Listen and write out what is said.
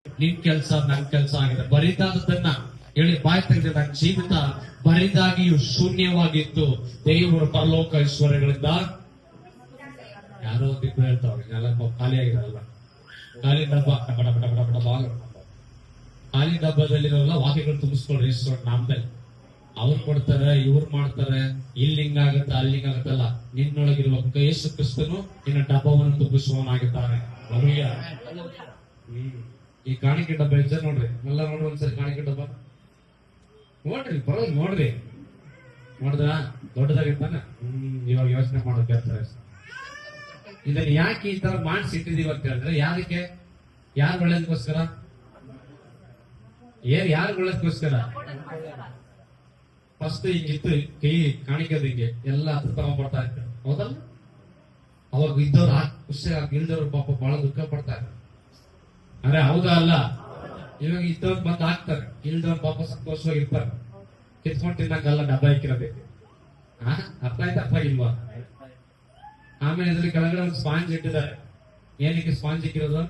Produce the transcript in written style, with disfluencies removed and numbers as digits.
ನಿನ್ ಕೆಲಸ ನನ್ ಕೆಲಸ ಆಗಿದೆ. ಬರಿದಾದದನ್ನ ಹೇಳಿ ಬಾಯಿ ತೆಗೆದ ನನ್ನ ಜೀವಿತ ಬರಿದಾಗಿಯೂ ಶೂನ್ಯವಾಗಿತ್ತು. ದೇವರು ಪರಲೋಕ ಐಶ್ವರ್ಯಗಳಿಂದ ಯಾರೋ ದಿಕ್ಕು ಹೇಳ್ತಾವ್ರೆ, ಎಲ್ಲ ಖಾಲಿ ಆಗಿರಲ್ಲ. ಖಾಲಿ ಡಬ್ಬ ಬಡ ಬಡ ಬಡ ಬಡ ಬಾಗ ಖಾಲಿ ಡಬ್ಬದಲ್ಲಿರೋಲ್ಲ ವಾಕ್ಯಗಳು ತುಂಬಿಸ್ಕೊಳ್ರಿ ಈಶ್ವರ ನಾಮದಲ್ಲಿ. ಅವ್ರು ಕೊಡ್ತಾರೆ, ಇವ್ರು ಮಾಡ್ತಾರೆ, ಇಲ್ಲಿ ಹಿಂಗಾಗತ್ತೆ ಅಲ್ಲಿ ಹಿಂಗಾಗತ್ತಲ್ಲ. ನಿನ್ನೊಳಗಿರುವ ಯೇಸು ಕ್ರಿಸ್ತನು ನಿನ್ನ ಡಬ್ಬವನ್ನು ತುಂಬಿಸುವವನಾಗಿದ್ದಾನೆ. ಈ ಕಾಣಿಕೆ ಡಬ್ಬ ಇದ್ದ ನೋಡ್ರಿ, ಎಲ್ಲ ನೋಡ್ರಿ ಒಂದ್ಸರಿ ಕಾಣಿಕೆ ಡಬ್ಬ ನೋಡ್ರಿ, ಪರವಾಗಿ ನೋಡ್ರಿ. ನೋಡಿದ್ರ ದೊಡ್ಡದಾಗಿರ್ತಾನೆ. ಇವಾಗ ಯೋಚನೆ ಮಾಡೋಕೆ ಹೇಳ್ತಾರೆ, ಇದನ್ನ ಯಾಕೆ ಈ ತರ ಮಾಡಿಸಿಟ್ಟಿದೀವಿ ಅಂತ ಹೇಳಿದ್ರೆ, ಯಾರಿಗೆ ಯಾರು ಒಳ್ಳೇದಕ್ಕೋಸ್ಕರ, ಯಾರು ಒಳ್ಳೇದಕ್ಕೋಸ್ಕರ. ಫಸ್ಟ್ ಹಿಂಗಿತ್ತು ಕೈ ಕಾಣಿಕೆದ ಹಿಂಗೆ ಎಲ್ಲ ಹತ್ರ ತಗೊಂಡ್ಬರ್ತಾ ಇರ್ತಾರೆ, ಹೌದಲ್ಲ? ಅವಾಗ ಇದ್ದವ್ರು ಖುಷಿಯಾಗಿ, ಇಲ್ದವ್ರು ಪಾಪ ಬಹಳ ದುಃಖ ಪಡ್ತಾರೆ. ಅರೆ ಹೌದಾ ಅಲ್ಲ? ಇವಾಗ ಇದ್ದವ್ರು ಬಂದ್ ಹಾಕ್ತಾರೆ, ಇಲ್ದವ್ರು ಪಾಪ ಸಂತೋಷವಾಗಿರ್ತಾರೆ. ಕಿತ್ಕೊಂಡ್ ತಿನ್ನಂಗಲ್ಲ ಡಬ್ಬ ಇಕ್ಕಿರೋದಕ್ಕೆ. ಅರ್ಥ ಆಯ್ತು? ಅರ್ಥ ಆಗಿಲ್ವಾ? ಆಮೇಲೆ ಇದ್ರಲ್ಲಿ ಕೆಳಗಡೆ ಒಂದು ಸ್ಪಾಂಜ್ ಇಟ್ಟಿದ್ದಾರೆ. ಏನಕ್ಕೆ ಸ್ಪಾಂಜ್ ಇಕ್ಕಿರೋದು?